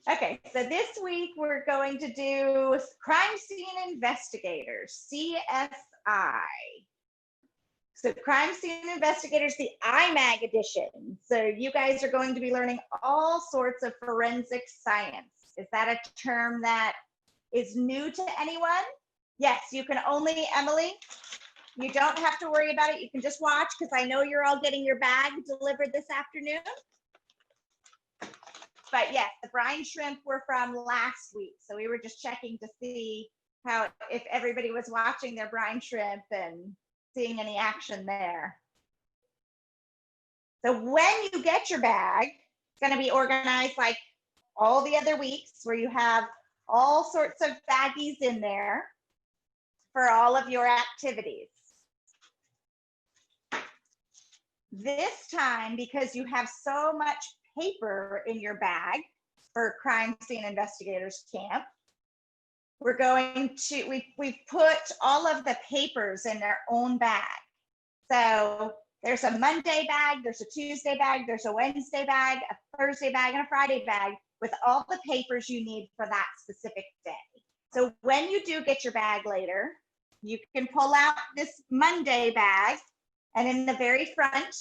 Okay, so this week we're going to do Crime Scene Investigators, CSI. So Crime Scene Investigators, the IMAG edition. So you guys are going to be learning all sorts of forensic science. Is that a term that is new to anyone? Yes, you can only, Emily, you don't have to worry about it. You can just watch because I know you're all getting your bag delivered this afternoon. But yes, the brine shrimp were from last week. So we were just checking to see how, if everybody was watching their brine shrimp and seeing any action there. So when you get your bag, it's going to be organized like all the other weeks where you have all sorts of baggies in there for all of your activities. This time, because you have so much paper in your bag for Crime Scene Investigators Camp, we're going to, we've put all of the papers in their own bag. So there's a Monday bag, there's a Tuesday bag, there's a Wednesday bag, a Thursday bag, and a Friday bag with all the papers you need for that specific day. So when you do get your bag later, you can pull out this Monday bag, and in the very front,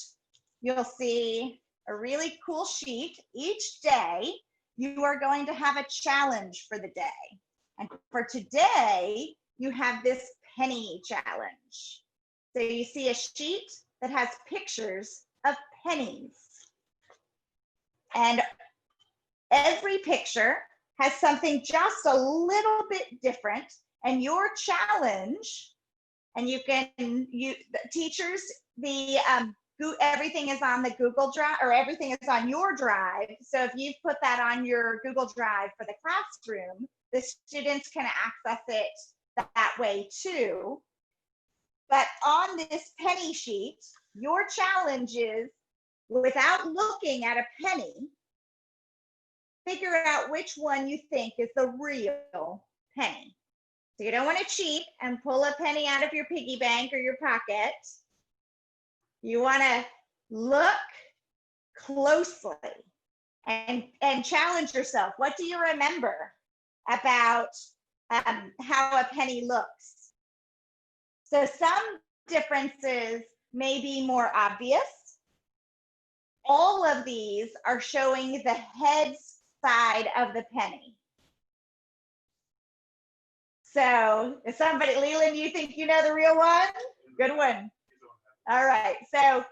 you'll see a really cool sheet. Each day, you are going to have a challenge for the day. And for today, you have this penny challenge. So you see a sheet that has pictures of pennies. And every picture has something just a little bit different. And your challenge, and you can, the teachers, everything is on the Google Drive, or everything is on your drive. So if you put that on your Google Drive for the classroom, the students can access it that way too. But on this penny sheet, your challenge is, without looking at a penny, figure out which one you think is the real penny. So you don't want to cheat and pull a penny out of your piggy bank or your pocket. You want to look closely and challenge yourself. What do you remember about how a penny looks? So some differences may be more obvious. All of these are showing the head side of the penny. So if somebody, Leland, you think you know the real one? Good one. All right, so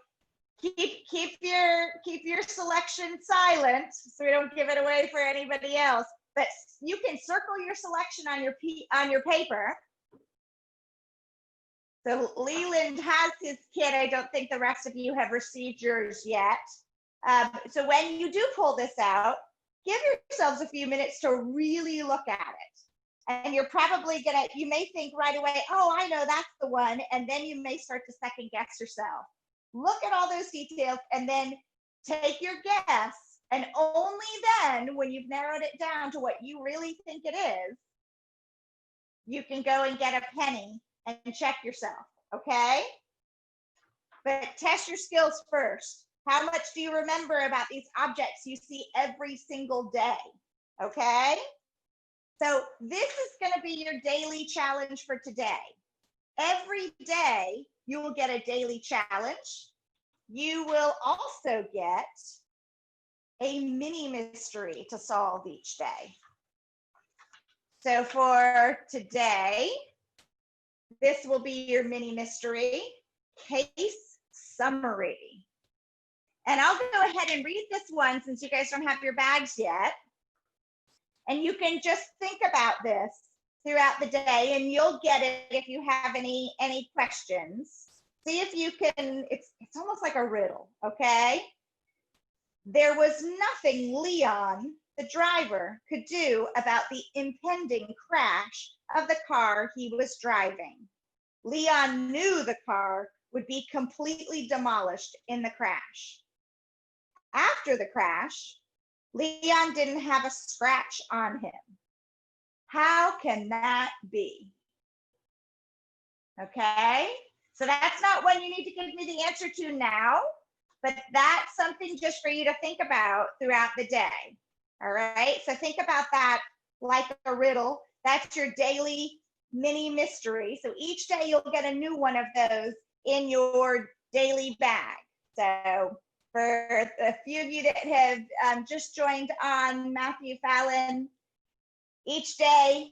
keep your selection silent so we don't give it away for anybody else. But you can circle your selection on your paper. So Leland has his kit. I don't think the rest of you have received yours yet. So when you do pull this out, give yourselves a few minutes to really look at it. And you're probably gonna, you may think right away, oh, I know that's the one. And then you may start to second guess yourself. Look at all those details and then take your guess. And only then, when you've narrowed it down to what you really think it is, you can go and get a penny and check yourself, okay? But test your skills first. How much do you remember about these objects you see every single day, okay? So this is going to be your daily challenge for today. Every day, you will get a daily challenge. You will also get a mini mystery to solve each day. So for today, this will be your mini mystery, case summary. And I'll go ahead and read this one since you guys don't have your bags yet. And you can just think about this throughout the day and you'll get it if you have any questions. See if you can, it's almost like a riddle, okay? There was nothing Leon, the driver, could do about the impending crash of the car he was driving. Leon knew the car would be completely demolished in the crash. After the crash, Leon didn't have a scratch on him. How can that be? Okay, so that's not one you need to give me the answer to now, but that's something just for you to think about throughout the day. All right, so think about that like a riddle. That's your daily mini mystery. So each day you'll get a new one of those in your daily bag. So for a few of you that have just joined on Matthew Fallon, each day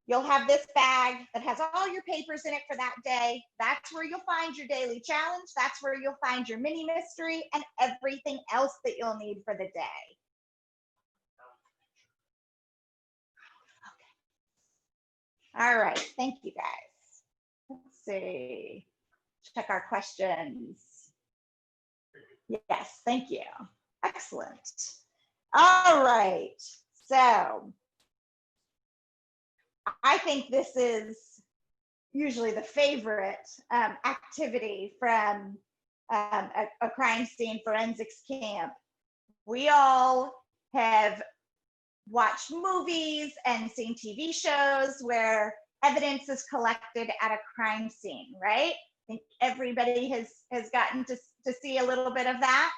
you'll have this bag that has all your papers in it for that day. That's where you'll find your daily challenge. That's where you'll find your mini mystery and everything else that you'll need for the day. All right, thank you guys. Let's see, check our questions. Yes, thank you. Excellent. All right, so I think this is usually the favorite activity from a crime scene forensics camp. We all have watched movies and seen TV shows where evidence is collected at a crime scene, right? I think everybody has gotten to see a little bit of that.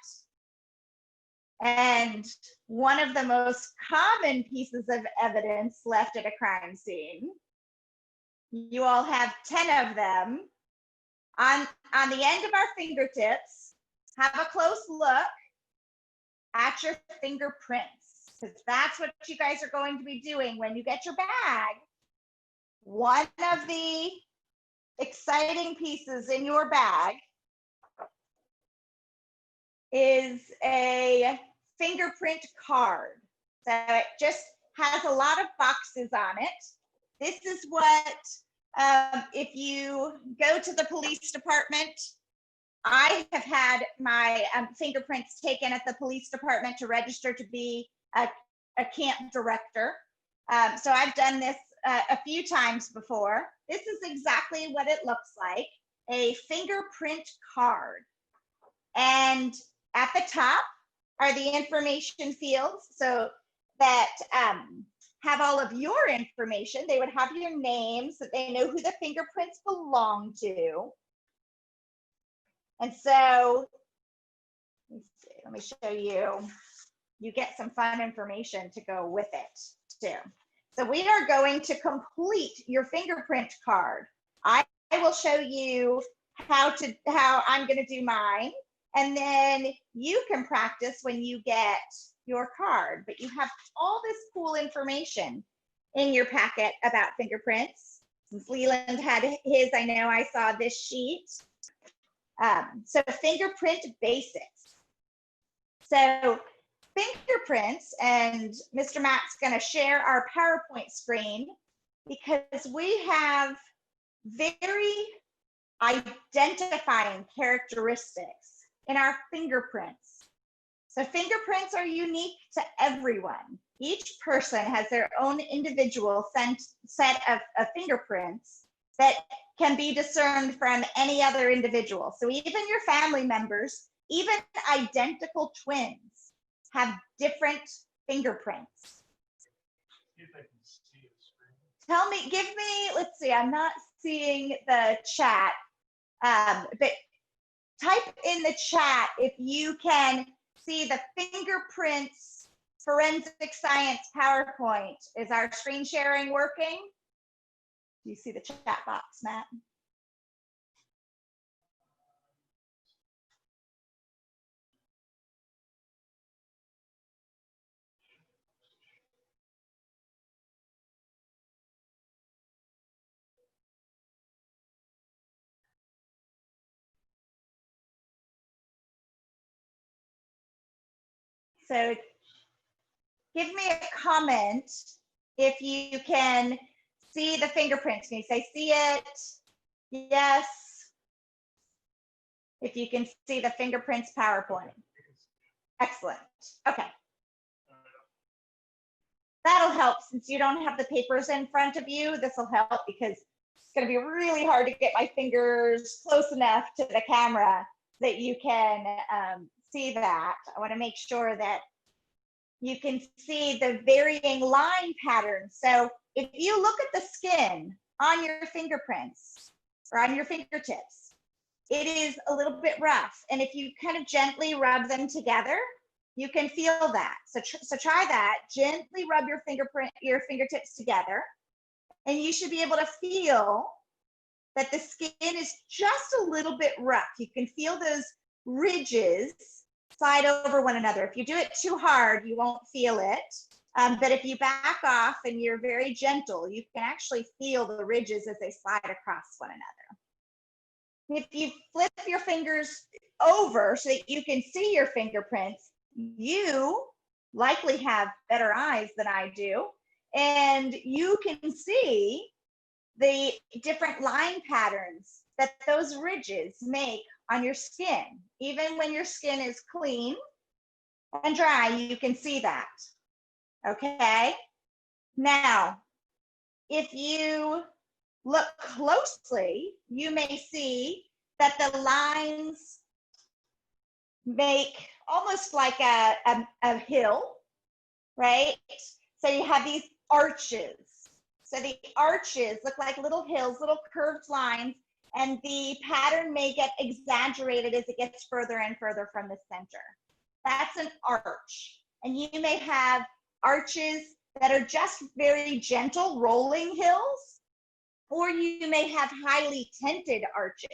And one of the most common pieces of evidence left at a crime scene, you all have 10 of them. On the end of our fingertips, have a close look at your fingerprints, because that's what you guys are going to be doing when you get your bag. One of the exciting pieces in your bag is a fingerprint card. So it just has a lot of boxes on it. This is what, if you go to the police department, I have had my fingerprints taken at the police department to register to be a camp director. So I've done this a few times before. This is exactly what it looks like, a fingerprint card. And at the top are the information fields, so that have all of your information. They would have your name so they know who the fingerprints belong to. And so, let me show you. You get some fun information to go with it too. So we are going to complete your fingerprint card. I will show you how I'm going to do mine, and then you can practice when you get your card. But you have all this cool information in your packet about fingerprints. Since Leland had his, I know I saw this sheet. So fingerprint basics. So fingerprints, and Mr. Matt's going to share our PowerPoint screen because we have very identifying characteristics in our fingerprints. So fingerprints are unique to everyone. Each person has their own individual set of fingerprints that can be discerned from any other individual. So even your family members, even identical twins, have different fingerprints. Tell me, give me, let's see, I'm not seeing the chat, but type in the chat if you can see the fingerprints forensic science PowerPoint. Is our screen sharing working? Do you see the chat box, Matt? So give me a comment if you can see the fingerprints. Can you say, see it? Yes. If you can see the fingerprints PowerPoint. Excellent. Okay. That'll help since you don't have the papers in front of you. This will help because it's going to be really hard to get my fingers close enough to the camera that you can see that. I want to make sure that you can see the varying line patterns. So if you look at the skin on your fingerprints or on your fingertips, it is a little bit rough. And if you kind of gently rub them together, You can feel that. So try that. Gently rub your fingertips together, and you should be able to feel that the skin is just a little bit rough. You can feel those ridges slide over one another. If you do it too hard, you won't feel it. But if you back off and you're very gentle, you can actually feel the ridges as they slide across one another. If you flip your fingers over so that you can see your fingerprints, you likely have better eyes than I do, and you can see the different line patterns that those ridges make on your skin. Even when your skin is clean and dry, you can see that. Okay? Now, if you look closely, you may see that the lines make almost like a hill, right? So you have these arches. So the arches look like little hills, little curved lines, and the pattern may get exaggerated as it gets further and further from the center. That's an arch. And you may have arches that are just very gentle rolling hills, or you may have highly tinted arches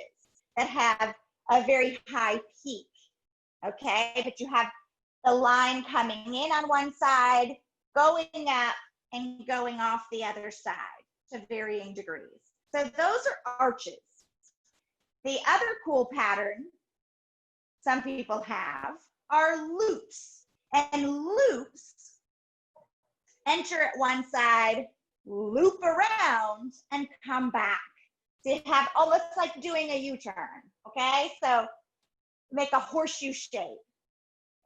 that have a very high peak, okay? But you have the line coming in on one side, going up, and going off the other side to varying degrees. So those are arches. The other cool pattern some people have are loops. And loops enter at one side, loop around, and come back. So you have almost like doing a U-turn, okay? So make a horseshoe shape.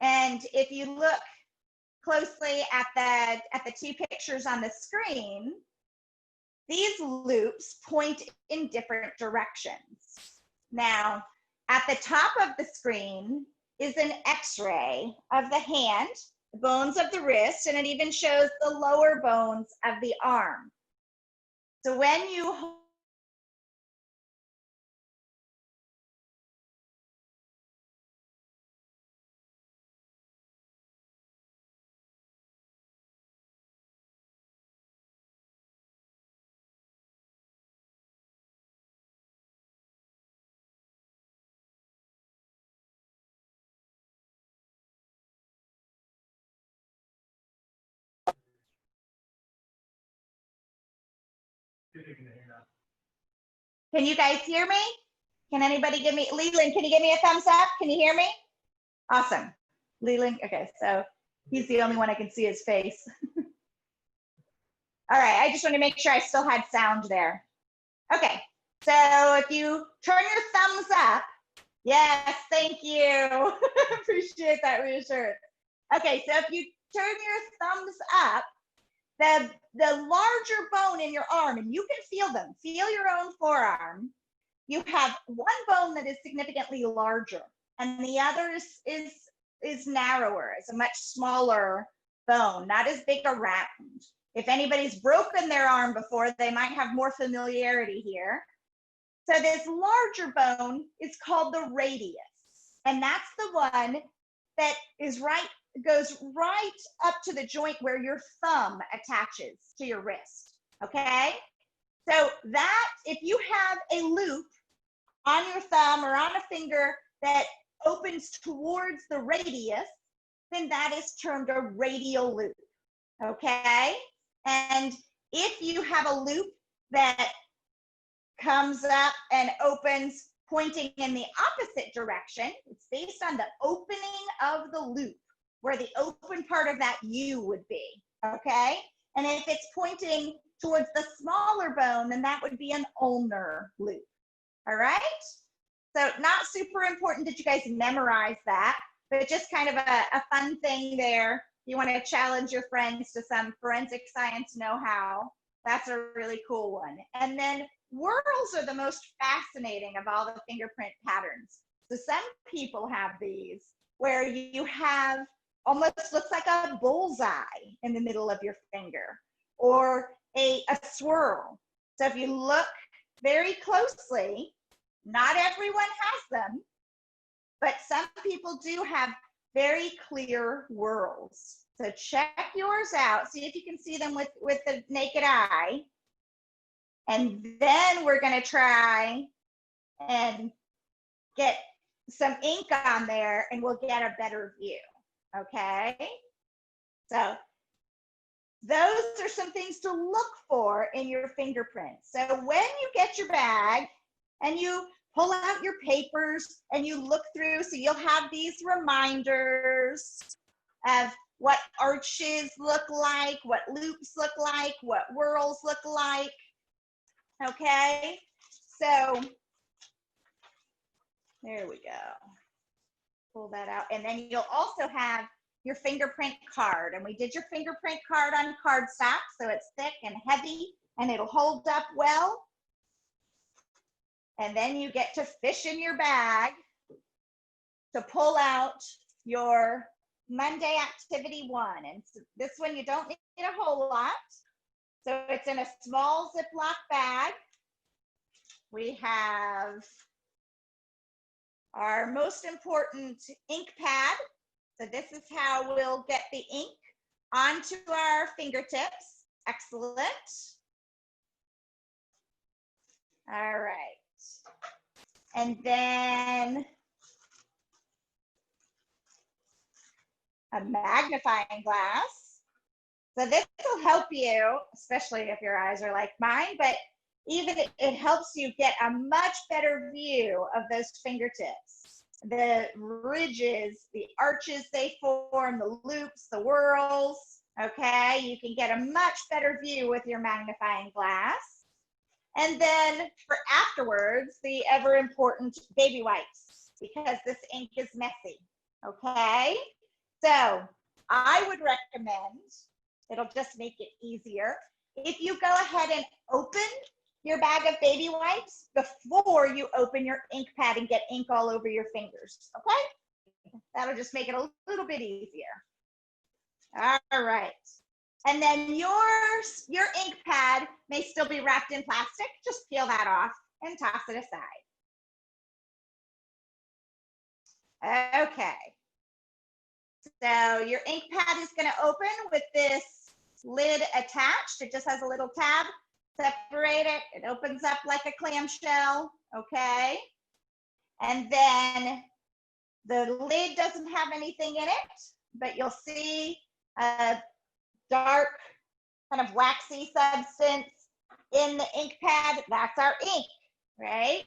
And if you look closely at the two pictures on the screen, these loops point in different directions. Now, at the top of the screen is an X-ray of the hand, the bones of the wrist, and it even shows the lower bones of the arm. So when you Can you guys hear me? Can anybody give me, Leland, can you give me a thumbs up? Can you hear me? Awesome. Leland, okay, so he's the only one I can see his face. All right, I just want to make sure I still had sound there. Okay, so if you turn your thumbs up, yes, thank you. Appreciate that reassurance. Okay, so if you turn your thumbs up, the larger bone in your arm, and you can feel them, feel your own forearm, you have one bone that is significantly larger, and the other is narrower. It's a much smaller bone, not as big around. If anybody's broken their arm before, they might have more familiarity here. So this larger bone is called the radius, and that's the one that goes right up to the joint where your thumb attaches to your wrist, okay? So that, if you have a loop on your thumb or on a finger that opens towards the radius, then that is termed a radial loop, okay? And if you have a loop that comes up and opens pointing in the opposite direction, it's based on the opening of the loop, where the open part of that U would be, okay? And if it's pointing towards the smaller bone, then that would be an ulnar loop, all right? So not super important that you guys memorize that, but just kind of a fun thing there. You want to challenge your friends to some forensic science know-how. That's a really cool one. And then whorls are the most fascinating of all the fingerprint patterns. So some people have these where you have almost looks like a bullseye in the middle of your finger, or a swirl. So if you look very closely, not everyone has them, but some people do have very clear whorls. So check yours out. See if you can see them with the naked eye. And then we're going to try and get some ink on there and we'll get a better view. Okay. So those are some things to look for in your fingerprints. So when you get your bag and you pull out your papers and you look through, so you'll have these reminders of what arches look like, what loops look like, what whorls look like. Okay, so there we go. Pull that out. And then you'll also have your fingerprint card. And we did your fingerprint card on cardstock, so it's thick and heavy and it'll hold up well. And then you get to fish in your bag to pull out your Monday activity 1. And so this one you don't need a whole lot. So it's in a small Ziploc bag. We have our most important ink pad. So this is how we'll get the ink onto our fingertips. Excellent. All right. And then a magnifying glass. So this will help you, especially if your eyes are like mine, but even it helps you get a much better view of those fingertips. The ridges, the arches they form, the loops, the whorls, okay? You can get a much better view with your magnifying glass. And then for afterwards, the ever important baby wipes, because this ink is messy, okay? So I would recommend, it'll just make it easier, if you go ahead and open your bag of baby wipes before you open your ink pad and get ink all over your fingers, okay? That'll just make it a little bit easier. All right. And then your ink pad may still be wrapped in plastic. Just peel that off and toss it aside. Okay. So your ink pad is going to open with this lid attached. It just has a little tab. Separate it. It opens up like a clamshell. Okay. And then the lid doesn't have anything in it, but you'll see a dark kind of waxy substance in the ink pad. That's our ink, right?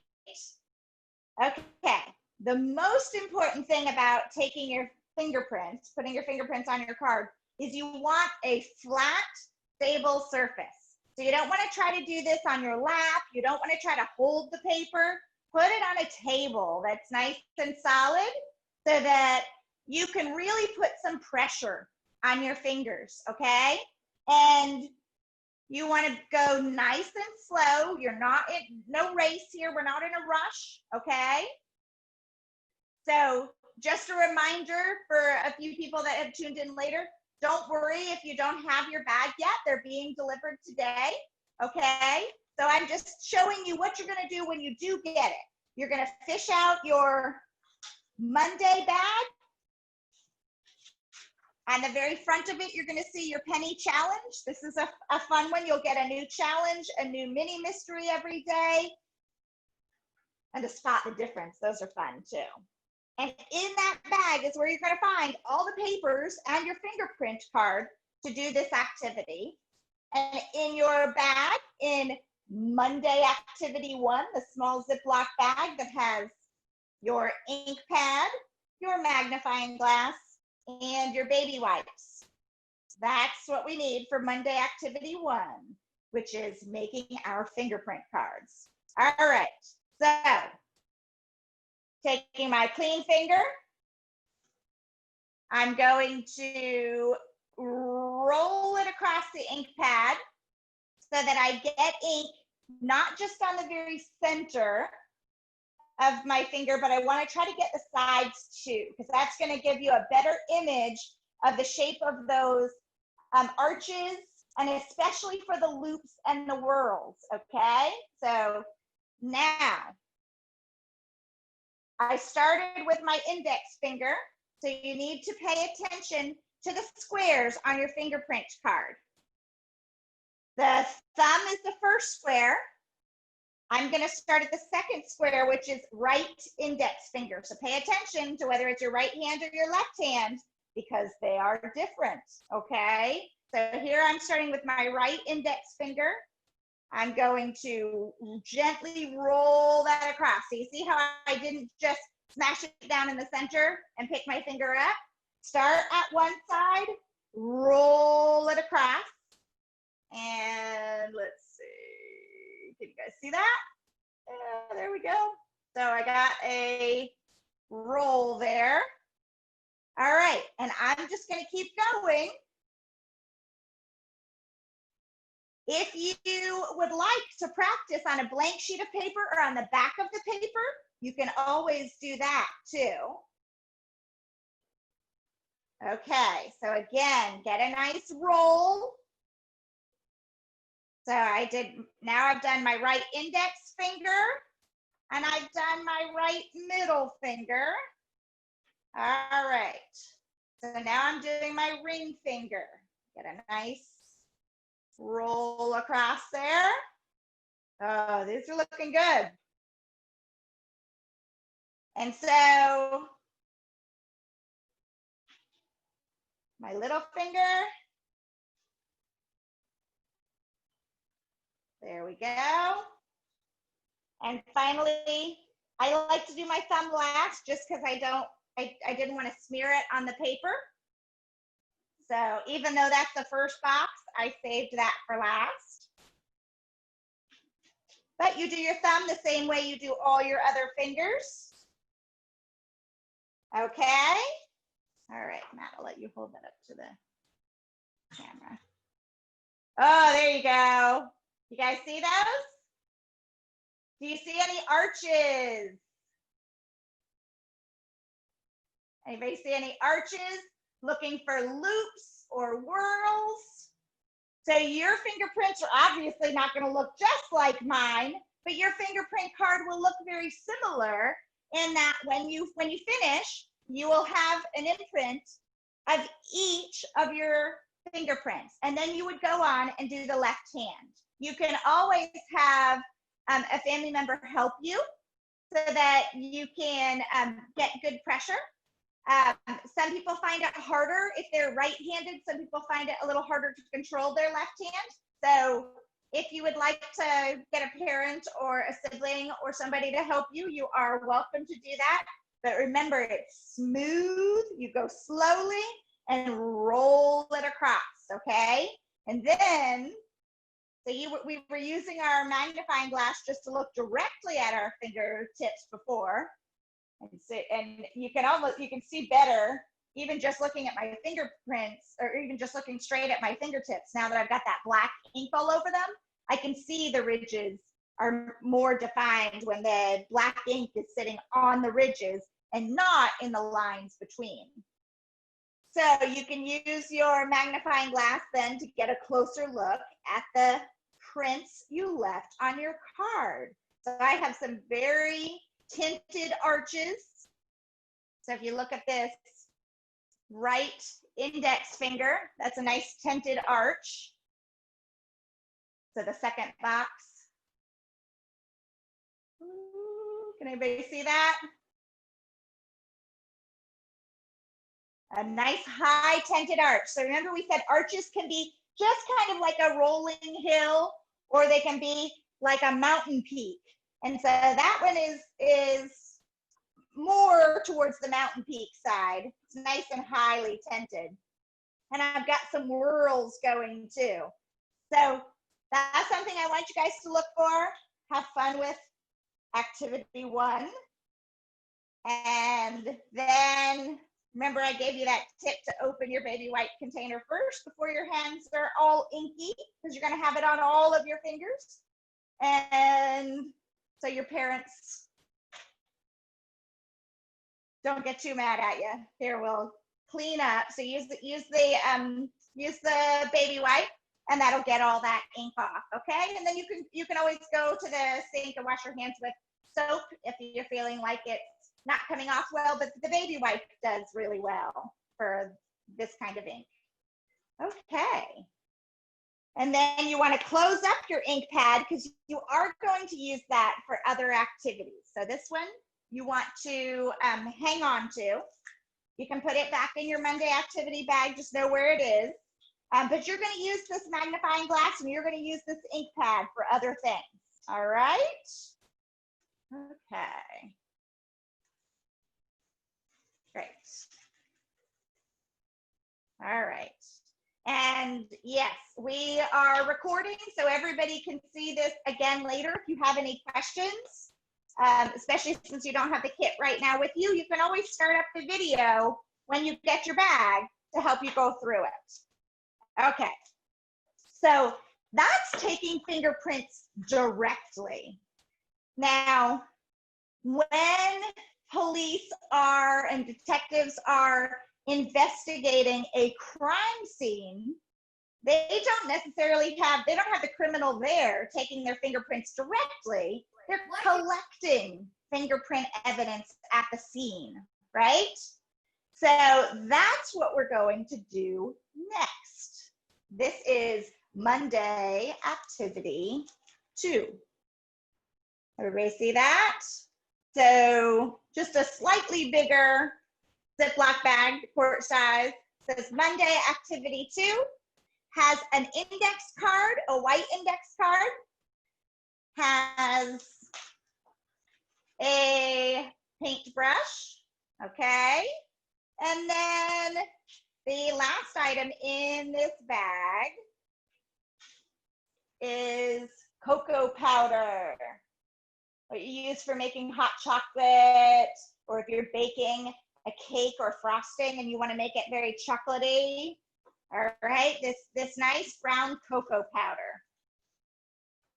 Okay. The most important thing about taking your fingerprints, putting your fingerprints on your card, is you want a flat, stable surface. So you don't want to try to do this on your lap. You don't want to try to hold the paper. Put it on a table that's nice and solid so that you can really put some pressure on your fingers, okay? And you want to go nice and slow. You're not in no race here. We're not in a rush, okay? So just a reminder for a few people that have tuned in later, don't worry if you don't have your bag yet. They're being delivered today, okay? So I'm just showing you what you're going to do when you do get it. You're going to fish out your Monday bag. On the very front of it, you're going to see your penny challenge. This is a fun one. You'll get a new challenge, a new mini mystery every day. And to spot the difference, those are fun too. And in that bag is where you're going to find all the papers and your fingerprint card to do this activity. And in your bag, in Monday activity 1, the small Ziploc bag that has your ink pad, your magnifying glass, and your baby wipes. That's what we need for Monday activity 1, which is making our fingerprint cards. All right, so taking my clean finger, I'm going to roll it across the ink pad so that I get ink not just on the very center of my finger, but I want to try to get the sides too, because that's going to give you a better image of the shape of those arches, and especially for the loops and the whorls, okay? So now, I started with my index finger, So you need to pay attention to the squares on your fingerprint card. The thumb is the first square. I'm going to start at the second square, which is right index finger. So pay attention to whether it's your right hand or your left hand, because they are different, okay? So here I'm starting with my right index finger. I'm going to gently roll that across. So you see how I didn't just smash it down in the center and pick my finger up? Start at one side, roll it across. And let's see, can you guys see that? There we go. So I got a roll there. All right, and I'm just gonna keep going. If you would like to practice on a blank sheet of paper or on the back of the paper, you can always do that too. Okay, so again, get a nice roll. So now I've done my right index finger and I've done my right middle finger. All right, so now I'm doing my ring finger. Get a nice roll across there. Oh, these are looking good. And so my little finger. There we go. And finally, I like to do my thumb last just because I didn't want to smear it on the paper. So even though that's the first box, I saved that for last. But you do your thumb the same way you do all your other fingers. Okay. All right, Matt, I'll let you hold that up to the camera. Oh, there you go. You guys see those? Do you see any arches? Anybody see any arches? Looking for loops or whorls? So your fingerprints are obviously not going to look just like mine, but your fingerprint card will look very similar in that when you finish, you will have an imprint of each of your fingerprints, and then you would go on and do the left hand. You can always have a family member help you so that you can get good pressure. Some people find it harder if they're right-handed. Some people find it a little harder to control their left hand. So if you would like to get a parent or a sibling or somebody to help you, you are welcome to do that. But remember, it's smooth. You go slowly and roll it across, okay? And then, we were using our magnifying glass just to look directly at our fingertips before. And you can see better even just looking at my fingerprints, or even just looking straight at my fingertips. Now that I've got that black ink all over them, I can see the ridges are more defined when the black ink is sitting on the ridges and not in the lines between. So you can use your magnifying glass then to get a closer look at the prints you left on your card. So I have some very tinted arches. So if you look at this right index finger, that's a nice tinted arch. So the second box. Ooh, can anybody see that? A nice high tinted arch. So remember we said arches can be just kind of like a rolling hill, or they can be like a mountain peak. And so that one is more towards the mountain peak side. It's nice and highly tinted. And I've got some whorls going too. So that's something I want you guys to look for. Have fun with activity 1. And then remember I gave you that tip to open your baby wipe container first before your hands are all inky, because you're going to have it on all of your fingers. And so your parents don't get too mad at you. Here, we'll clean up. So use the baby wipe, and that'll get all that ink off. Okay, and then you can always go to the sink and wash your hands with soap if you're feeling like it's not coming off well, but the baby wipe does really well for this kind of ink. Okay. And then you want to close up your ink pad because you are going to use that for other activities. So this one you want to hang on to. You can put it back in your Monday activity bag, just know where it is. But you're going to use this magnifying glass and you're going to use this ink pad for other things. All right? Okay. Great. All right. And yes, we are recording so everybody can see this again later. If you have any questions, especially since you don't have the kit right now with you, you can always start up the video when you get your bag to help you go through it. Okay, so that's taking fingerprints directly. Now, when police are and detectives are investigating a crime scene, they don't necessarily have, they don't have the criminal there taking their fingerprints directly. They're collecting fingerprint evidence at the scene, right? So that's what we're going to do next. This is Monday activity 2. Everybody see that? So just a slightly bigger Ziploc bag, quart size. Says Monday activity 2, has an index card, a white index card, has a paintbrush, okay? And then the last item in this bag is cocoa powder, what you use for making hot chocolate, or if you're baking a cake or frosting and you want to make it very chocolatey. All right, this nice brown cocoa powder.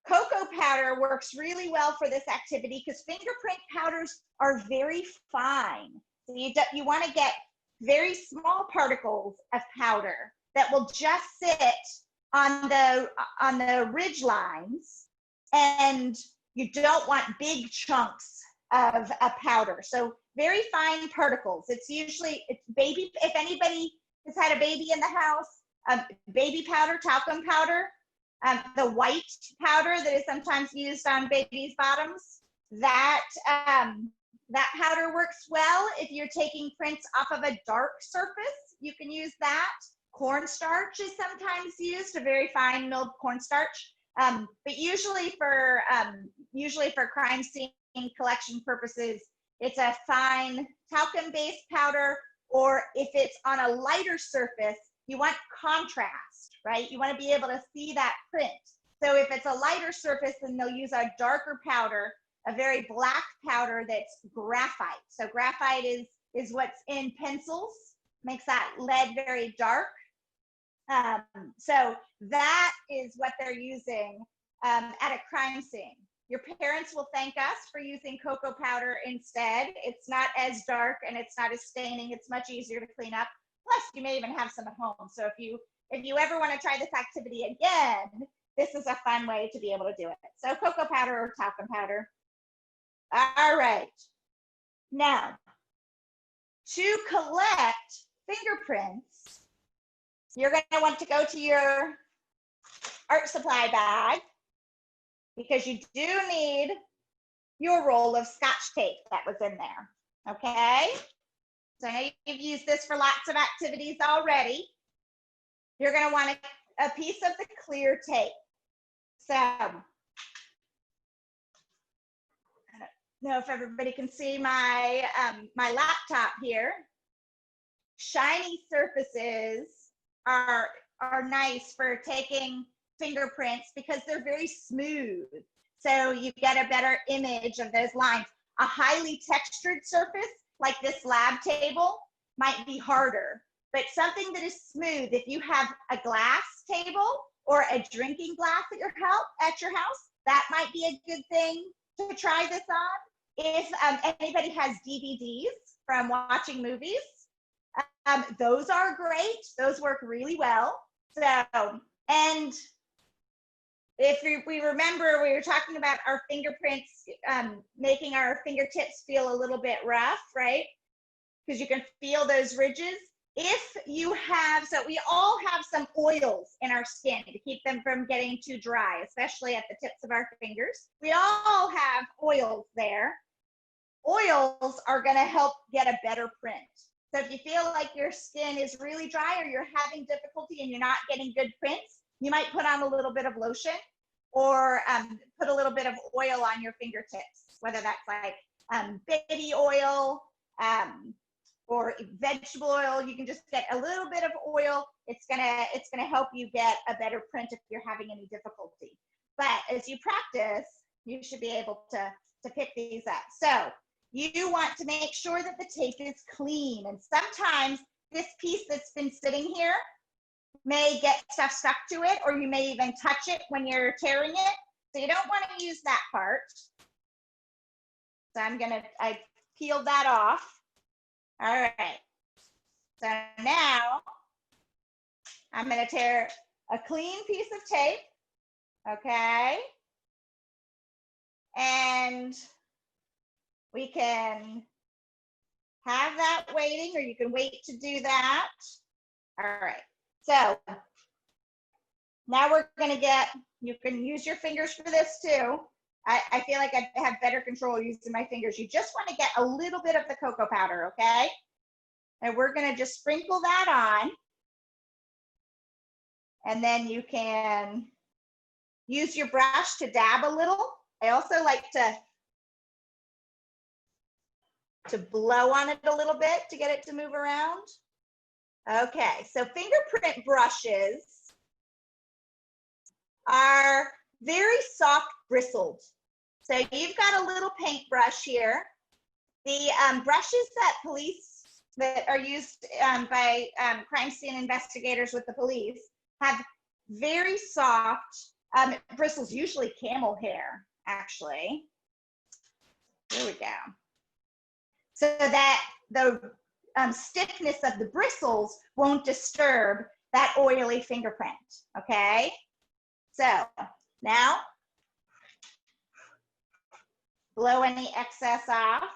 Cocoa powder works really well for this activity because fingerprint powders are very fine. So you want to get very small particles of powder that will just sit on the ridge lines, and you don't want big chunks of a powder. So very fine particles. It's baby, if anybody has had a baby in the house, baby powder, talcum powder, the white powder that is sometimes used on babies' bottoms, that powder works well. If you're taking prints off of a dark surface, you can use that. Cornstarch is sometimes used, a very fine milled cornstarch. But usually for crime scene collection purposes, it's a fine talcum-based powder, or if it's on a lighter surface, you want contrast, right? You want to be able to see that print. So if it's a lighter surface, then they'll use a darker powder, a very black powder that's graphite. So graphite is what's in pencils, makes that lead very dark. So that is what they're using at a crime scene. Your parents will thank us for using cocoa powder instead. It's not as dark and it's not as staining. It's much easier to clean up. Plus, you may even have some at home. So if you ever want to try this activity again, this is a fun way to be able to do it. So cocoa powder or talcum powder. All right. Now, to collect fingerprints, you're going to want to go to your art supply bag, because you do need your roll of Scotch tape that was in there, okay? So I know you've used this for lots of activities already. You're gonna want a piece of the clear tape. So, I don't know if everybody can see my, my laptop here. Shiny surfaces are nice for taking fingerprints because they're very smooth. So you get a better image of those lines. A highly textured surface like this lab table might be harder, but something that is smooth, if you have a glass table or a drinking glass at your house, that might be a good thing to try this on. If anybody has DVDs from watching movies, those are great. Those work really well. So, and if we remember, we were talking about our fingerprints, making our fingertips feel a little bit rough, right? Because you can feel those ridges. If you have, so we all have some oils in our skin to keep them from getting too dry, especially at the tips of our fingers. We all have oils there. Oils are going to help get a better print. So if you feel like your skin is really dry or you're having difficulty and you're not getting good prints, you might put on a little bit of lotion or put a little bit of oil on your fingertips, whether that's like baby oil or vegetable oil. You can just get a little bit of oil. It's gonna help you get a better print if you're having any difficulty. But as you practice, you should be able to pick these up. So you want to make sure that the tape is clean. And sometimes this piece that's been sitting here may get stuff stuck to it, or you may even touch it when you're tearing it. So you don't want to use that part. So I peeled that off. All right. So now I'm going to tear a clean piece of tape. Okay. And we can have that waiting, or you can wait to do that. All right. So now we're going to get, you can use your fingers for this too. I feel like I have better control using my fingers. You just want to get a little bit of the cocoa powder, okay? And we're going to just sprinkle that on. And then you can use your brush to dab a little. I also like to blow on it a little bit to get it to move around. Okay, so fingerprint brushes are very soft bristled. So you've got a little paintbrush here. The brushes that are used by crime scene investigators with the police have very soft bristles, usually camel hair, actually. There we go. So that the stiffness of the bristles won't disturb that oily fingerprint, okay? So now, blow any excess off,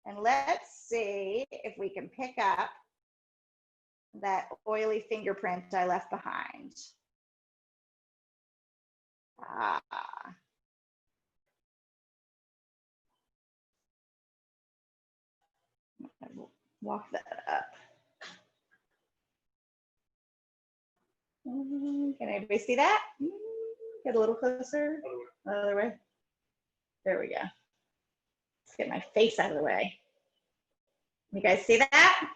and let's see if we can pick up that oily fingerprint I left behind. Ah. Walk that up. Can anybody see that? Get a little closer. Other way. There we go. Let's get my face out of the way. You guys see that?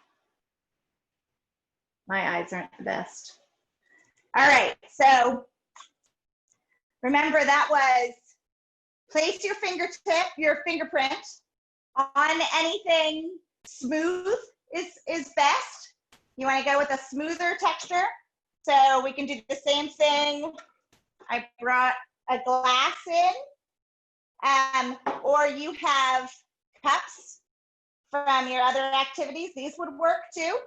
My eyes aren't the best. All right, so remember that was place your fingerprint on anything smooth is best. You want to go with a smoother texture. So we can do the same thing. I brought a glass in, or you have cups from your other activities. These would work too.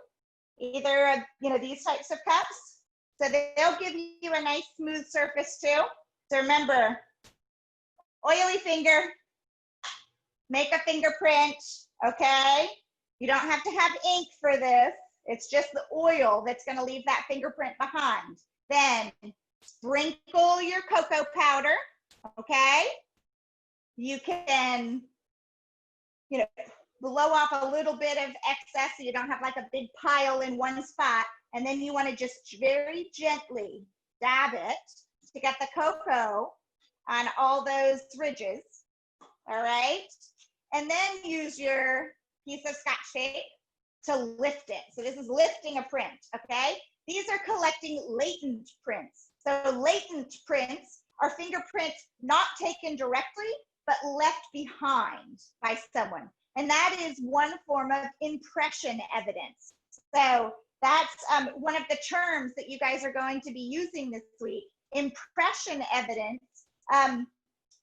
Either these types of cups. So they'll give you a nice smooth surface too. So remember, oily finger, make a fingerprint, okay? You don't have to have ink for this. It's just the oil that's going to leave that fingerprint behind. Then sprinkle your cocoa powder, okay? You can, blow off a little bit of excess so you don't have like a big pile in one spot. And then you want to just very gently dab it to get the cocoa on all those ridges, all right? And then use your piece of Scotch tape to lift it. So this is lifting a print, okay? These are collecting latent prints. So latent prints are fingerprints not taken directly, but left behind by someone. And that is one form of impression evidence. So that's one of the terms that you guys are going to be using this week. Impression evidence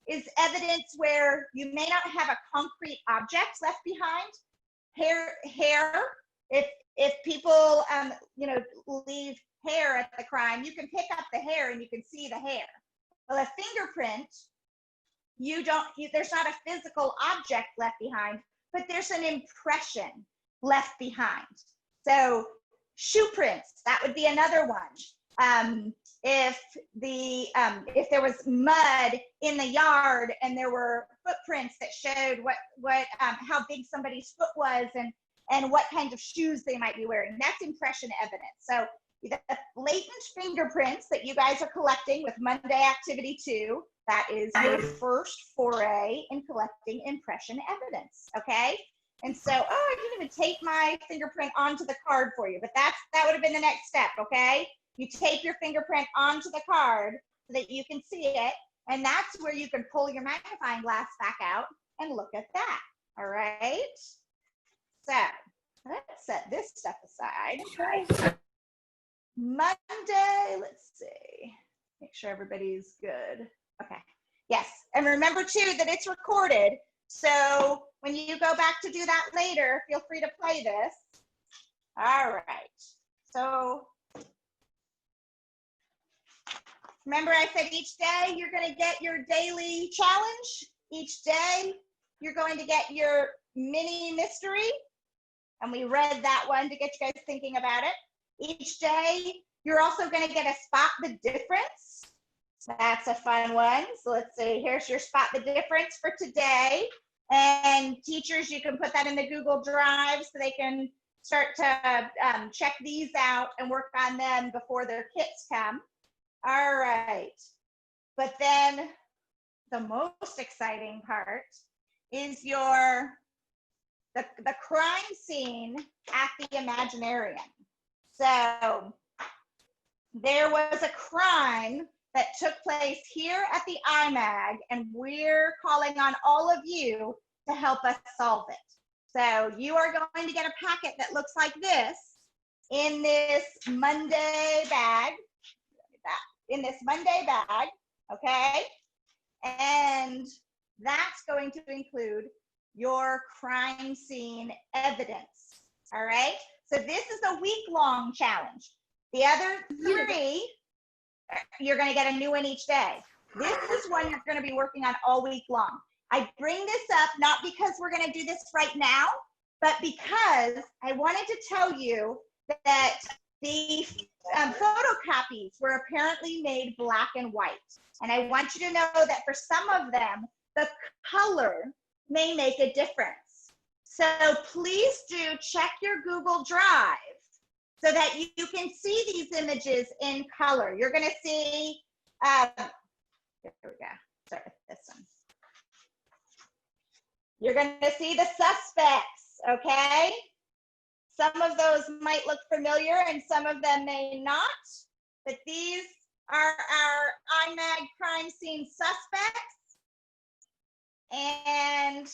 is evidence where you may not have a concrete object left behind. Hair, if people leave hair at the crime, you can pick up the hair and you can see the hair. Well, a fingerprint, there's not a physical object left behind, but there's an impression left behind. So shoe prints, that would be another one. If there was mud in the yard and there were footprints that showed how big somebody's foot was and what kind of shoes they might be wearing, that's impression evidence. So the latent fingerprints that you guys are collecting with Monday Activity 2, that is your first foray in collecting impression evidence, okay? And so, I didn't even tape my fingerprint onto the card for you, but that would have been the next step, okay? You tape your fingerprint onto the card so that you can see it, and that's where you can pull your magnifying glass back out and look at that, all right? So let's set this stuff aside. Okay. Monday, let's see, make sure everybody's good. Okay, yes, and remember too that it's recorded, so when you go back to do that later, feel free to play this. All right, so remember I said each day you're going to get your daily challenge. Each day you're going to get your mini mystery, and we read that one to get you guys thinking about it. Each day you're also going to get a spot the difference. That's a fun one. So let's see, here's your spot the difference for today. And teachers, you can put that in the Google Drive so they can start to check these out and work on them before their kits come. All right. But then the most exciting part is the crime scene at the Imaginarium. So there was a crime that took place here at the IMAG, and we're calling on all of you to help us solve it. So you are going to get a packet that looks like this in this Monday bag, okay? And that's going to include your crime scene evidence, all right? So this is a week-long challenge. The other 3, you're going to get a new one each day. This is one you're going to be working on all week long. I bring this up not because we're going to do this right now, but because I wanted to tell you that the photocopies were apparently made black and white. And I want you to know that for some of them, the color may make a difference. So please do check your Google Drive so that you can see these images in color. You're going to see, there we go, start with this one. You're going to see the suspects, okay? Some of those might look familiar and some of them may not, but these are our IMAG crime scene suspects and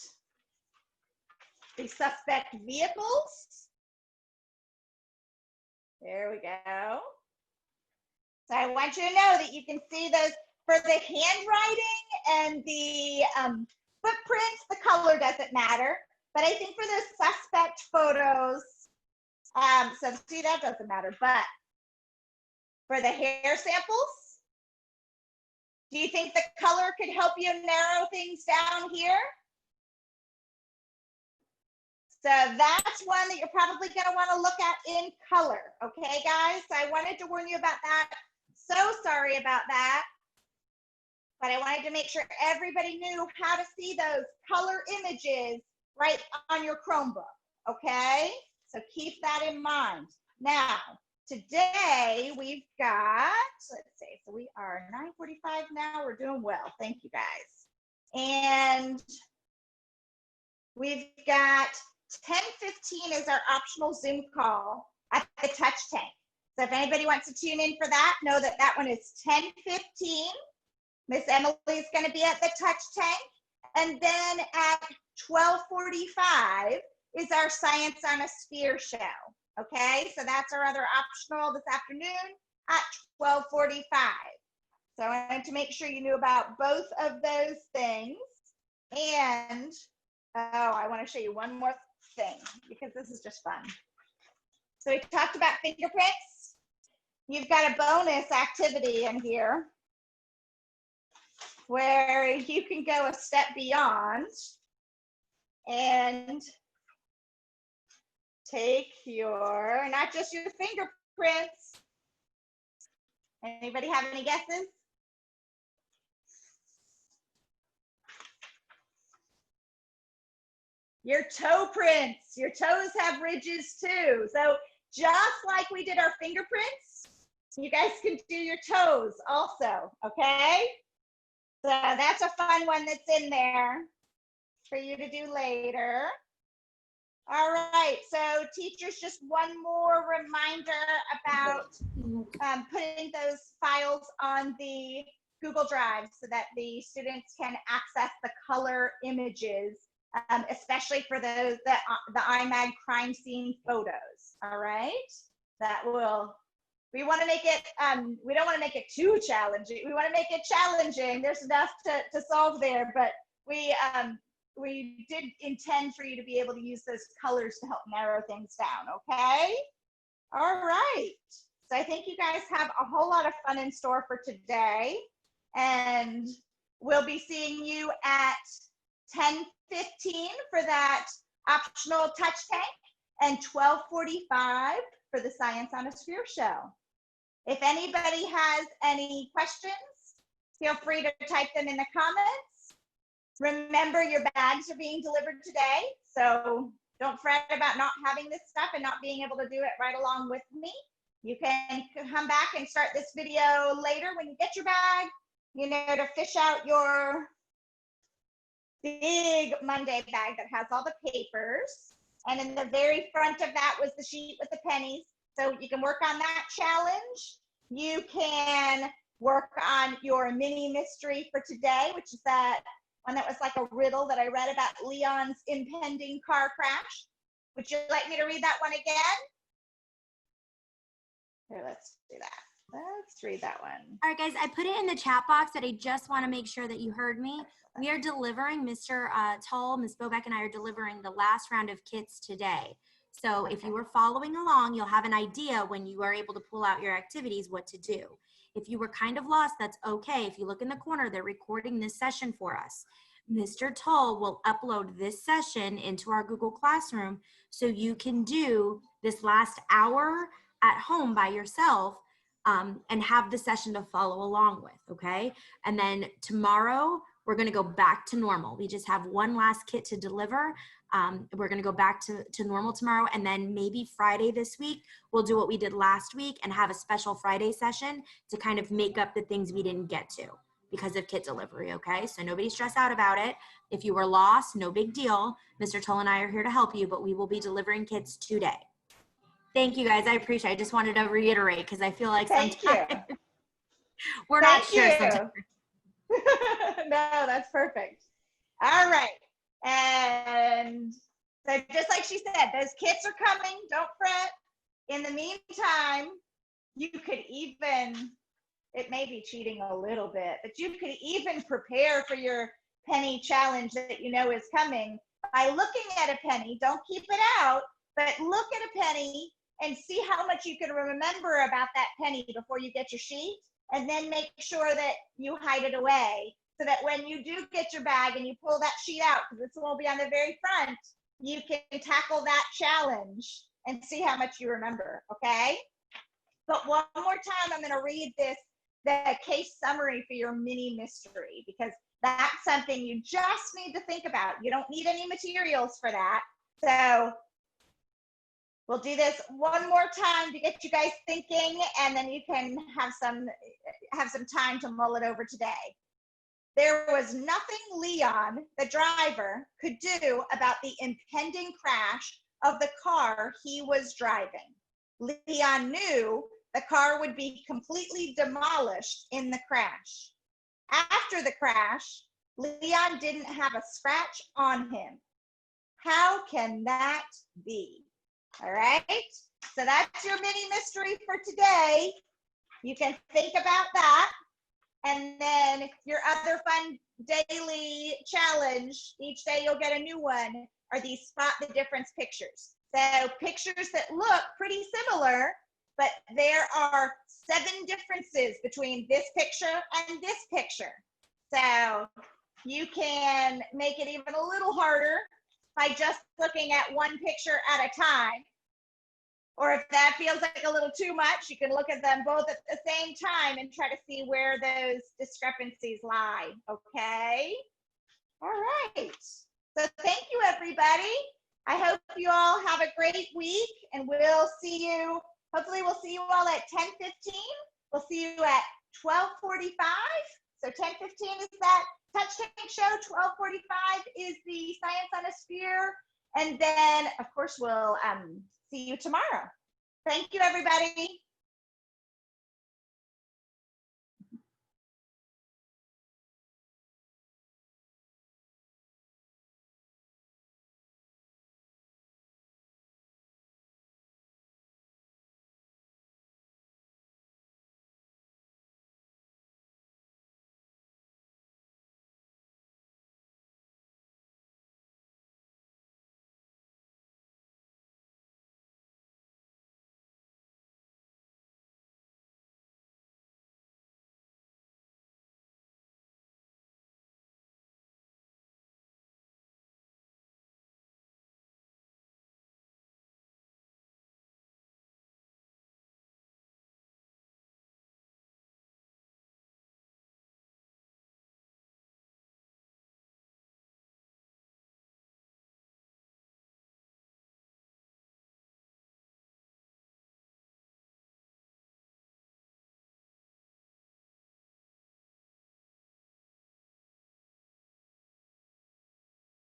the suspect vehicles. There we go. So I want you to know that you can see those for the handwriting and the footprints, the color doesn't matter. But I think for the suspect photos, so see, that doesn't matter. But for the hair samples, do you think the color could help you narrow things down here? So that's one that you're probably going to want to look at in color. Okay, guys? So I wanted to warn you about that. So sorry about that. But I wanted to make sure everybody knew how to see those color images right on your Chromebook. Okay? So keep that in mind. Now, today we've got, let's see, so we are 9:45 now. We're doing well. Thank you, guys. And we've got 10:15 is our optional Zoom call at the Touch Tank. So if anybody wants to tune in for that, know that that one is 10:15. Miss Emily's going to be at the Touch Tank. And then at 12:45 is our Science on a Sphere show. Okay, so that's our other optional this afternoon at 12:45. So I wanted to make sure you knew about both of those things. And, oh, I want to show you one more thing because this is just fun. So we talked about fingerprints. You've got a bonus activity in here. where you can go a step beyond and take your, not just your fingerprints. Anybody have any guesses? Your toe prints. Your toes have ridges too. So just like we did our fingerprints, you guys can do your toes also, okay? So that's a fun one that's in there for you to do later. All right, so teachers, just one more reminder about putting those files on the Google Drive so that the students can access the color images, especially for those that the IMAG crime scene photos. All right, that will. We want to make it. We don't want to make it too challenging. We want to make it challenging. There's enough to solve there, but we did intend for you to be able to use those colors to help narrow things down. Okay. All right. So I think you guys have a whole lot of fun in store for today, and we'll be seeing you at 10:15 for that optional touch tank and 12:45 for the Science on a Sphere show. If anybody has any questions, feel free to type them in the comments. Remember, your bags are being delivered today, so don't fret about not having this stuff and not being able to do it right along with me. You can come back and start this video later when you get your bag, you know, to fish out your big Monday bag that has all the papers. And in the very front of that was the sheet with the pennies. So you can work on that challenge. You can work on your mini mystery for today, which is that one that was like a riddle that I read about Leon's impending car crash. Would you like me to read that one again? Here, let's do that. Let's read that one. All right, guys, I put it in the chat box, but I just want to make sure that you heard me. We are delivering, Mr. Tull, Ms. Bobeck, and I are delivering the last round of kits today. So if you were following along, you'll have an idea when you are able to pull out your activities what to do. If you were kind of lost, that's okay. If you look in the corner, they're recording this session for us. Mr. Tull will upload this session into our Google Classroom so you can do this last hour at home by yourself and have the session to follow along with, okay? And then tomorrow, we're gonna go back to normal. We just have one last kit to deliver. We're gonna go back to normal tomorrow, and then maybe Friday this week, we'll do what we did last week and have a special Friday session to kind of make up the things we didn't get to because of kit delivery, okay? So nobody stress out about it. If you were lost, no big deal. Mr. Tull and I are here to help you, but we will be delivering kits today. Thank you, guys. I appreciate it. I just wanted to reiterate because I feel like sometimes we're not sure sometimes. No, that's perfect. All right. And so just like she said, those kits are coming. Don't fret. In the meantime, you could even, it may be cheating a little bit, but you could even prepare for your penny challenge that you know is coming by looking at a penny. Don't keep it out, but look at a penny and see how much you can remember about that penny before you get your sheet, and then make sure that you hide it away so that when you do get your bag and you pull that sheet out, because this will be on the very front, you can tackle that challenge and see how much you remember, okay? But one more time, I'm gonna read the case summary for your mini mystery, because that's something you just need to think about. You don't need any materials for that. So we'll do this one more time to get you guys thinking, and then you can have some time to mull it over today. There was nothing Leon, the driver, could do about the impending crash of the car he was driving. Leon knew the car would be completely demolished in the crash. After the crash, Leon didn't have a scratch on him. How can that be? All right, so that's your mini mystery for today. You can think about that. And then your other fun daily challenge, each day you'll get a new one, are these spot the difference pictures. So pictures that look pretty similar, but there are 7 differences between this picture and this picture. So you can make it even a little harder by just looking at one picture at a time. Or if that feels like a little too much, you can look at them both at the same time and try to see where those discrepancies lie, okay? All right. So thank you, everybody. I hope you all have a great week, and we'll see you, hopefully we'll see you all at 10:15. We'll see you at 12:45. So 10:15 is that touch tank show, 12:45 is the Science on a Sphere, and then, of course, we'll see you tomorrow. Thank you, everybody.